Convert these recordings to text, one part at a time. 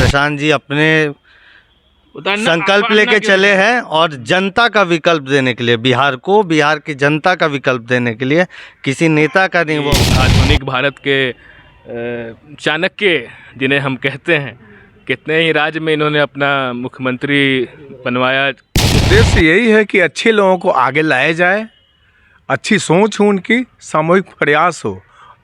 प्रशांत जी अपने संकल्प लेके चले हैं और जनता का विकल्प देने के लिए, बिहार को, बिहार की जनता का विकल्प देने के लिए, किसी नेता का नहीं। वो आधुनिक भारत के चाणक्य जिन्हें हम कहते हैं, कितने ही राज्य में इन्होंने अपना मुख्यमंत्री बनवाया। उद्देश्य यही है कि अच्छे लोगों को आगे लाया जाए, अच्छी सोच हो उनकी, सामूहिक प्रयास हो,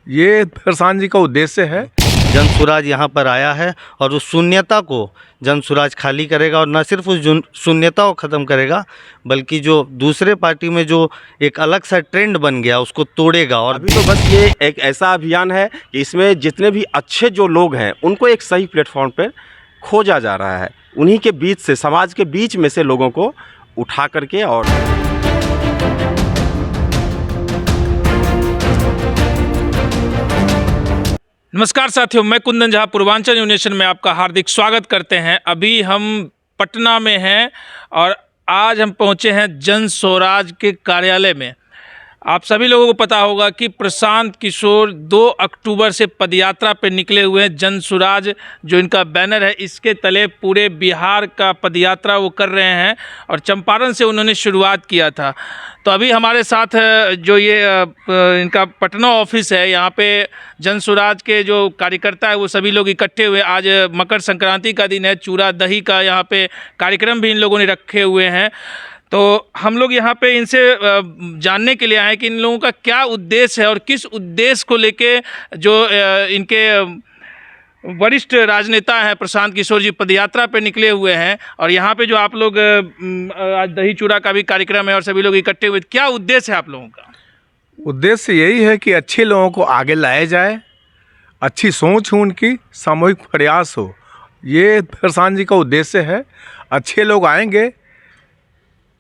ये प्रशांत जी का उद्देश्य है। जन स्वराज यहाँ पर आया है और उस शून्यता को जन स्वराज खाली करेगा, और न सिर्फ उस शून्यता को ख़त्म करेगा बल्कि जो दूसरे पार्टी में जो एक अलग सा ट्रेंड बन गया उसको तोड़ेगा। और अभी तो बस ये एक ऐसा अभियान है कि इसमें जितने भी अच्छे जो लोग हैं उनको एक सही प्लेटफॉर्म पर खोजा जा रहा है, उन्हीं के बीच से, समाज के बीच में से लोगों को उठा करके। और नमस्कार साथियों, मैं कुंदन झा पूर्वांचल न्यूज़ नेशन में आपका हार्दिक स्वागत करते हैं। अभी हम पटना में हैं और आज हम पहुंचे हैं जन स्वराज के कार्यालय में। आप सभी लोगों को पता होगा कि प्रशांत किशोर 2 अक्टूबर से पदयात्रा पर निकले हुए हैं। जन स्वराज जो इनका बैनर है, इसके तले पूरे बिहार का पदयात्रा वो कर रहे हैं और चंपारण से उन्होंने शुरुआत किया था। तो अभी हमारे साथ जो ये इनका पटना ऑफिस है, यहाँ पे जन स्वराज के जो कार्यकर्ता है वो सभी लोग इकट्ठे हुए। आज मकर संक्रांति का दिन है, चूड़ा दही का यहाँ पे कार्यक्रम भी इन लोगों ने रखे हुए हैं। तो हम लोग यहाँ पे इनसे जानने के लिए आए कि इन लोगों का क्या उद्देश्य है और किस उद्देश्य को लेके जो इनके वरिष्ठ राजनेता हैं प्रशांत किशोर जी पदयात्रा पे निकले हुए हैं। और यहाँ पे जो आप लोग आज दही चूड़ा का भी कार्यक्रम है और सभी लोग इकट्ठे हुए, क्या उद्देश्य है आप लोगों का? उद्देश्य यही है कि अच्छे लोगों को आगे लाया जाए, अच्छी सोच हो उनकी, सामूहिक प्रयास हो, ये प्रशांत जी का उद्देश्य है। अच्छे लोग आएंगे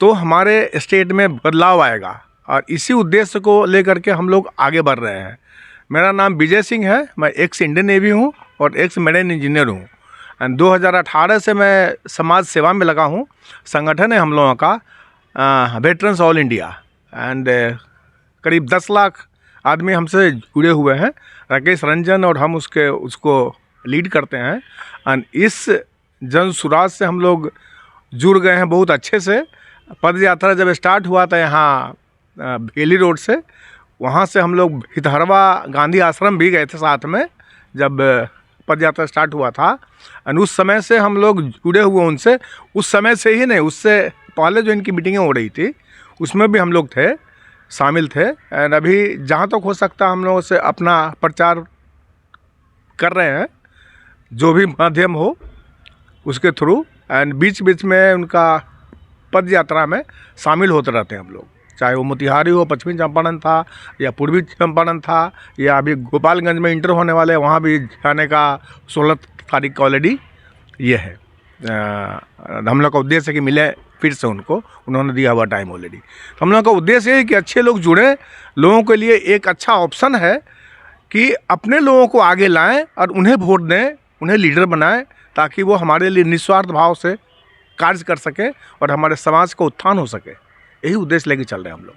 तो हमारे स्टेट में बदलाव आएगा और इसी उद्देश्य को लेकर के हम लोग आगे बढ़ रहे हैं। मेरा नाम विजय सिंह है, मैं एक्स इंडियन नेवी हूँ और एक्स मेरिन इंजीनियर हूँ। एंड 2018 से मैं समाज सेवा में लगा हूँ। संगठन है हम लोगों का वेटरन्स ऑल इंडिया, एंड करीब 10 लाख आदमी हमसे जुड़े हुए हैं। राकेश रंजन और हम उसको लीड करते हैं। एंड इस जन स्वराज से हम लोग जुड़ गए हैं बहुत अच्छे से। पद यात्रा जब स्टार्ट हुआ था यहाँ बेली रोड से, वहाँ से हम लोग हितहरवा गांधी आश्रम भी गए थे साथ में जब पद यात्रा स्टार्ट हुआ था। और उस समय से हम लोग जुड़े हुए उनसे। उस समय से ही नहीं, उससे पहले जो इनकी मीटिंगें हो रही थी उसमें भी हम लोग थे, शामिल थे। एंड अभी जहाँ तक हो सकता हम लोगों से अपना प्रचार कर रहे हैं, जो भी माध्यम हो उसके थ्रू। एंड बीच बीच में उनका पद यात्रा में शामिल होते रहते हैं हम लोग, चाहे वो मोतिहारी हो, पश्चिमी चंपारण था या पूर्वी चंपारण था, या अभी गोपालगंज में इंटर होने वाले वहाँ भी जाने का 16 तारीख का ऑलरेडी ये है। हम लोग का उद्देश्य है कि मिले फिर से उनको, उन्होंने दिया हुआ टाइम ऑलरेडी। तो हम लोग का उद्देश्य है कि अच्छे लोग जुड़ें। लोगों के लिए एक अच्छा ऑप्शन है कि अपने लोगों को आगे लाएं और उन्हें वोट दें, उन्हें लीडर बनाएं, ताकि वो हमारे लिए निस्वार्थ भाव से कार्य कर सके और हमारे समाज का उत्थान हो सके। यही उद्देश्य लेके चल रहे हैं हम लोग।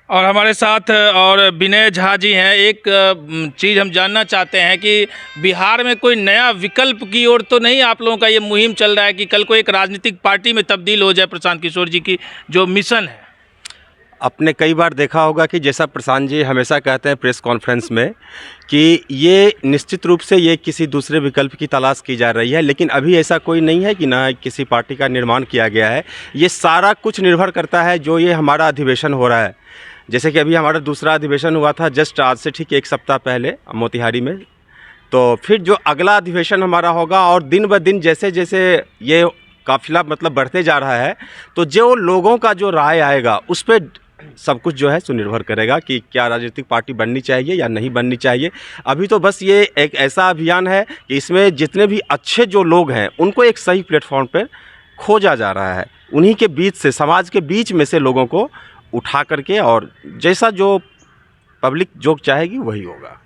और हमारे साथ और विनय झा जी हैं। एक चीज़ हम जानना चाहते हैं कि बिहार में कोई नया विकल्प की ओर तो नहीं आप लोगों का ये मुहिम चल रहा है कि कल को एक राजनीतिक पार्टी में तब्दील हो जाए प्रशांत किशोर जी की जो मिशन है? आपने कई बार देखा होगा कि जैसा प्रशांत जी हमेशा कहते हैं प्रेस कॉन्फ्रेंस में कि ये निश्चित रूप से ये किसी दूसरे विकल्प की तलाश की जा रही है, लेकिन अभी ऐसा कोई नहीं है कि ना किसी पार्टी का निर्माण किया गया है। ये सारा कुछ निर्भर करता है जो ये हमारा अधिवेशन हो रहा है। जैसे कि अभी हमारा दूसरा अधिवेशन हुआ था जस्ट आज से ठीक 1 सप्ताह पहले मोतिहारी में। तो फिर जो अगला अधिवेशन हमारा होगा, और दिन ब दिन जैसे जैसे ये काफिला मतलब बढ़ते जा रहा है, तो जो लोगों का जो राय आएगा उस पर सब कुछ जो है सुनिर्भर करेगा कि क्या राजनीतिक पार्टी बननी चाहिए या नहीं बननी चाहिए। अभी तो बस ये एक ऐसा अभियान है कि इसमें जितने भी अच्छे जो लोग हैं उनको एक सही प्लेटफॉर्म पर खोजा जा रहा है, उन्हीं के बीच से, समाज के बीच में से लोगों को उठा करके, और जैसा जो पब्लिक जो चाहेगी वही होगा।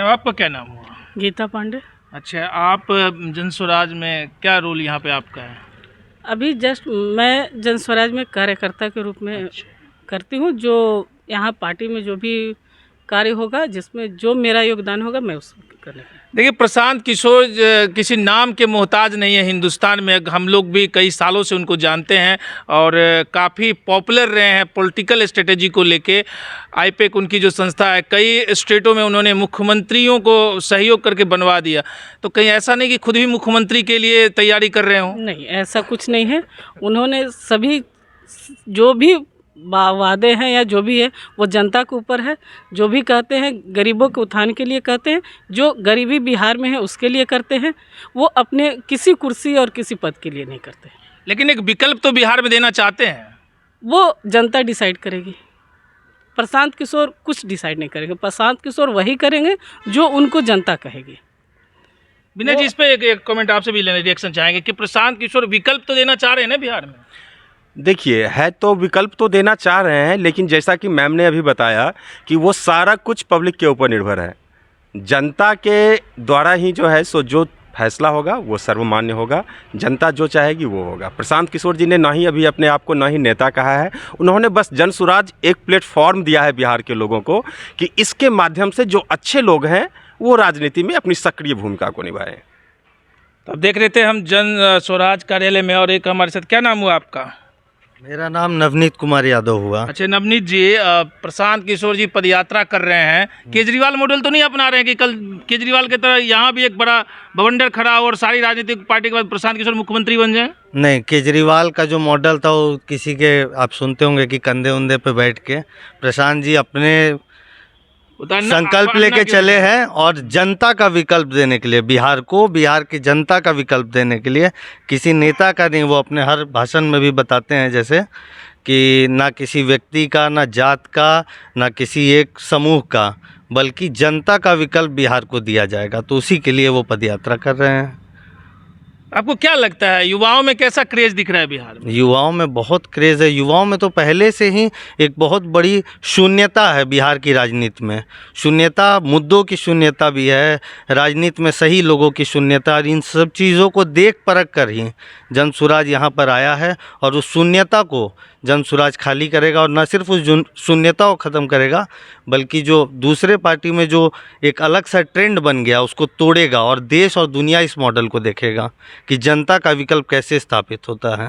आपका क्या नाम हुआ? गीता पांडे। अच्छा, आप जन स्वराज में क्या रोल यहाँ पे आपका है? अभी जस्ट मैं जन स्वराज में कार्यकर्ता के रूप में करती हूँ। जो यहाँ पार्टी में जो भी कार्य होगा, जिसमें जो मेरा योगदान होगा, मैं उसको करूँगा। देखिए, प्रशांत किशोर किसी नाम के मोहताज नहीं है हिंदुस्तान में। हम लोग भी कई सालों से उनको जानते हैं और काफ़ी पॉपुलर रहे हैं पॉलिटिकल स्ट्रेटेजी को लेके। आईपेक उनकी जो संस्था है, कई स्टेटों में उन्होंने मुख्यमंत्रियों को सहयोग करके बनवा दिया। तो कहीं ऐसा नहीं कि खुद भी मुख्यमंत्री के लिए तैयारी कर रहे हों? नहीं, ऐसा कुछ नहीं है। उन्होंने सभी जो भी वादे हैं या जो भी है वो जनता के ऊपर है। जो भी कहते हैं गरीबों के उत्थान के लिए कहते हैं, जो गरीबी बिहार में है उसके लिए करते हैं। वो अपने किसी कुर्सी और किसी पद के लिए नहीं करते। लेकिन एक विकल्प तो बिहार में देना चाहते हैं। वो जनता डिसाइड करेगी। प्रशांत किशोर कुछ डिसाइड नहीं करेंगे। प्रशांत किशोर वही करेंगे जो उनको जनता कहेगी। विनय जी, इस पे एक कमेंट आपसे भी लेने रिएक्शन चाहेंगे कि प्रशांत किशोर विकल्प तो देना चाह रहे हैं ना बिहार में। देखिए, है तो विकल्प तो देना चाह रहे हैं, लेकिन जैसा कि मैम ने अभी बताया कि वो सारा कुछ पब्लिक के ऊपर निर्भर है। जनता के द्वारा ही जो है सो जो फैसला होगा वो सर्वमान्य होगा। जनता जो चाहेगी वो होगा। प्रशांत किशोर जी ने ना ही अभी अपने आप को ना ही नेता कहा है। उन्होंने बस जन सुराज एक प्लेटफॉर्म दिया है बिहार के लोगों को कि इसके माध्यम से जो अच्छे लोग हैं वो राजनीति में अपनी सक्रिय भूमिका को निभाएं। तो अब देख रहे थे हम जन स्वराज कार्यालय में, और एक हमारे साथ, क्या नाम हुआ आपका? मेरा नाम नवनीत कुमार यादव हुआ। अच्छा नवनीत जी, प्रशांत किशोर जी पदयात्रा कर रहे हैं। केजरीवाल मॉडल तो नहीं अपना रहे हैं कि कल केजरीवाल की तरह यहाँ भी एक बड़ा बवंडर खड़ा हो और सारी राजनीतिक पार्टी के बाद प्रशांत किशोर मुख्यमंत्री बन जाए? नहीं, केजरीवाल का जो मॉडल था वो किसी के, आप सुनते होंगे कि कंधे उंधे पे बैठ के, प्रशांत जी अपने संकल्प लेके चले हैं और जनता का विकल्प देने के लिए, बिहार को, बिहार की जनता का विकल्प देने के लिए, किसी नेता का नहीं। वो अपने हर भाषण में भी बताते हैं जैसे कि ना किसी व्यक्ति का, ना जात का, ना किसी एक समूह का, बल्कि जनता का विकल्प बिहार को दिया जाएगा। तो उसी के लिए वो पदयात्रा कर रहे हैं। आपको क्या लगता है युवाओं में कैसा क्रेज दिख रहा है बिहार में? युवाओं में बहुत क्रेज़ है। युवाओं में तो पहले से ही एक बहुत बड़ी शून्यता है बिहार की राजनीति में। शून्यता, मुद्दों की शून्यता भी है, राजनीति में सही लोगों की शून्यता, और इन सब चीज़ों को देख परख कर ही जन सुराज यहाँ पर आया है और उस शून्यता को जन सुराज खाली करेगा। और न सिर्फ उस शून्यता को ख़त्म करेगा, बल्कि जो दूसरे पार्टी में जो एक अलग सा ट्रेंड बन गया उसको तोड़ेगा और देश और दुनिया इस मॉडल को देखेगा कि जनता का विकल्प कैसे स्थापित होता है।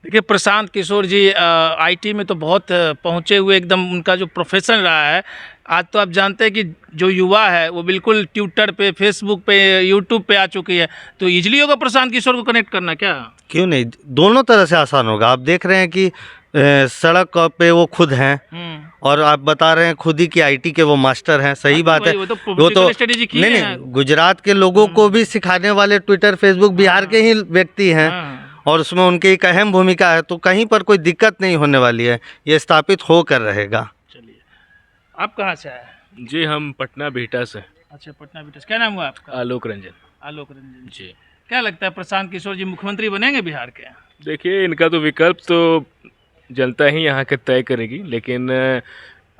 देखिए, प्रशांत किशोर जी आईटी में तो बहुत पहुँचे हुए, एकदम उनका जो प्रोफेशन रहा है। आज तो आप जानते हैं कि जो युवा है वो बिल्कुल ट्विटर पे, फेसबुक पे, यूट्यूब पे आ चुकी है। तो इजली होगा प्रशांत किशोर को कनेक्ट करना क्या? क्यों नहीं, दोनों तरह से आसान होगा। आप देख रहे हैं कि सड़क पे वो खुद हैं और आप बता रहे हैं खुद ही कि आईटी के वो मास्टर हैं। सही बात है। वो तो नहीं, गुजरात के लोगों को भी सिखाने वाले ट्विटर, फेसबुक बिहार के ही व्यक्ति हैं और उसमें उनकी एक अहम भूमिका है। तो कहीं पर कोई दिक्कत नहीं होने वाली है, ये स्थापित होकर रहेगा। चलिए, आप कहाँ से आए? जी, हम पटना बिहटा से। अच्छा, पटना बिहटा से। क्या नाम हुआ आपका? आलोक रंजन। आलोक रंजन जी। क्या लगता है प्रशांत किशोर जी मुख्यमंत्री बनेंगे बिहार के? देखिए, इनका तो विकल्प तो जनता ही यहाँ के तय करेगी, लेकिन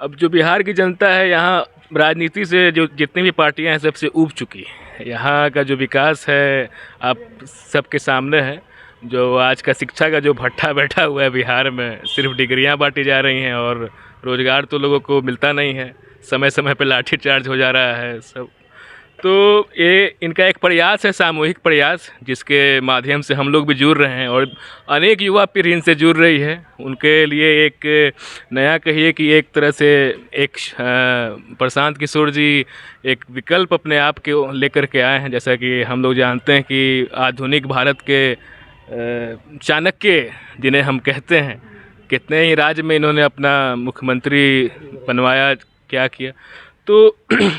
अब जो बिहार की जनता है यहाँ राजनीति से जो जितनी भी पार्टियाँ हैं सबसे ऊब चुकी है। यहाँ का जो विकास है आप सबके सामने है। जो आज का शिक्षा का जो भट्ठा बैठा हुआ है बिहार में, सिर्फ डिग्रियाँ बांटी जा रही हैं और रोज़गार तो लोगों को मिलता नहीं है। समय समय पे लाठी चार्ज हो जा रहा है सब। तो ये इनका एक प्रयास है, सामूहिक प्रयास, जिसके माध्यम से हम लोग भी जुड़ रहे हैं और अनेक युवा पीढ़ी इनसे जुड़ रही है। उनके लिए एक नया कहिए कि एक तरह से एक प्रशांत किशोर जी एक विकल्प अपने आप के लेकर के आए हैं। जैसा कि हम लोग जानते हैं कि आधुनिक भारत के चाणक्य जिन्हें हम कहते हैं, कितने ही राज्य में इन्होंने अपना मुख्यमंत्री बनवाया, क्या किया। तो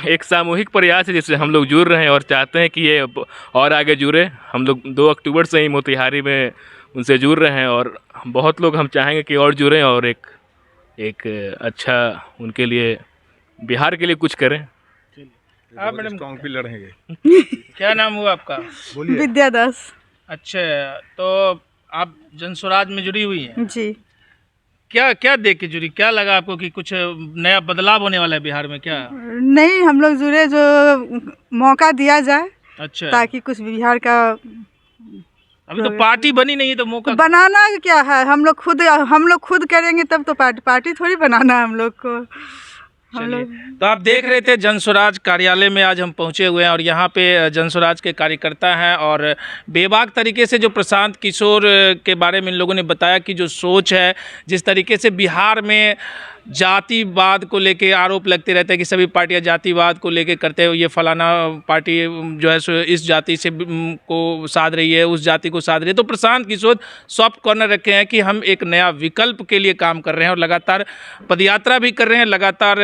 एक सामूहिक प्रयास है जिससे हम लोग जुड़ रहे हैं और चाहते हैं कि ये और आगे जुड़े। हम लोग 2 अक्टूबर से ही मोतिहारी में उनसे जुड़ रहे हैं और बहुत लोग हम चाहेंगे कि और जुड़ें और एक अच्छा उनके लिए, बिहार के लिए कुछ करें। आप मैडम स्ट्रॉन्ग भी लड़ेंगे। क्या नाम हुआ आपका? विद्या दास। अच्छा, तो आप जन स्वराज में जुड़ी हुई हैं? जी। क्या क्या देख के जुड़ी? क्या लगा आपको कि कुछ नया बदलाव होने वाला है बिहार में? क्या नहीं, हम लोग जुड़े, जो मौका दिया जाए। अच्छा, ताकि कुछ बिहार का, अभी तो पार्टी बनी नहीं है तो मौका बनाना क्या है? हम लोग खुद करेंगे तब तो पार्टी थोड़ी बनाना है हम लोग को। हम चलिए। लोग तो आप देख रहे थे जन स्वराज कार्यालय में आज हम पहुंचे हुए हैं और यहाँ पे जन स्वराज के कार्यकर्ता हैं और बेबाक तरीके से जो प्रशांत किशोर के बारे में इन लोगों ने बताया कि जो सोच है, जिस तरीके से बिहार में जातिवाद को लेके आरोप लगते रहते हैं कि सभी पार्टियां जातिवाद को लेके करते हैं, ये फलाना पार्टी जो है सो इस जाति से को साध रही है, उस जाति को साध रही है। तो प्रशांत किशोर सॉफ्ट कॉर्नर रखे हैं कि हम एक नया विकल्प के लिए काम कर रहे हैं और लगातार पदयात्रा भी कर रहे हैं, लगातार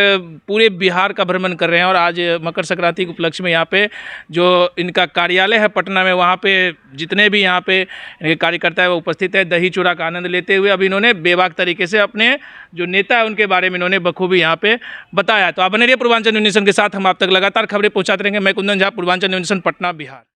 पूरे बिहार का भ्रमण कर रहे हैं। और आज मकर संक्रांति के उपलक्ष्य में यहाँ पे जो इनका कार्यालय है पटना में, वहाँ पे जितने भी यहाँ पे इनके कार्यकर्ता है वो उपस्थित है, दही चूड़ा का आनंद लेते हुए। अब इन्होंने बेबाक तरीके से अपने जो नेता है उनके बारे में इन्होंने बखूबी यहाँ पे बताया। तो आप बने रहिए पूर्वांचल न्यूज़ नेशन के साथ, हम आप तक लगातार खबरें पहुँचाते रहेंगे। मैं कुंदन झा, पूर्वांचल न्यूज़ नेशन, पटना, बिहार।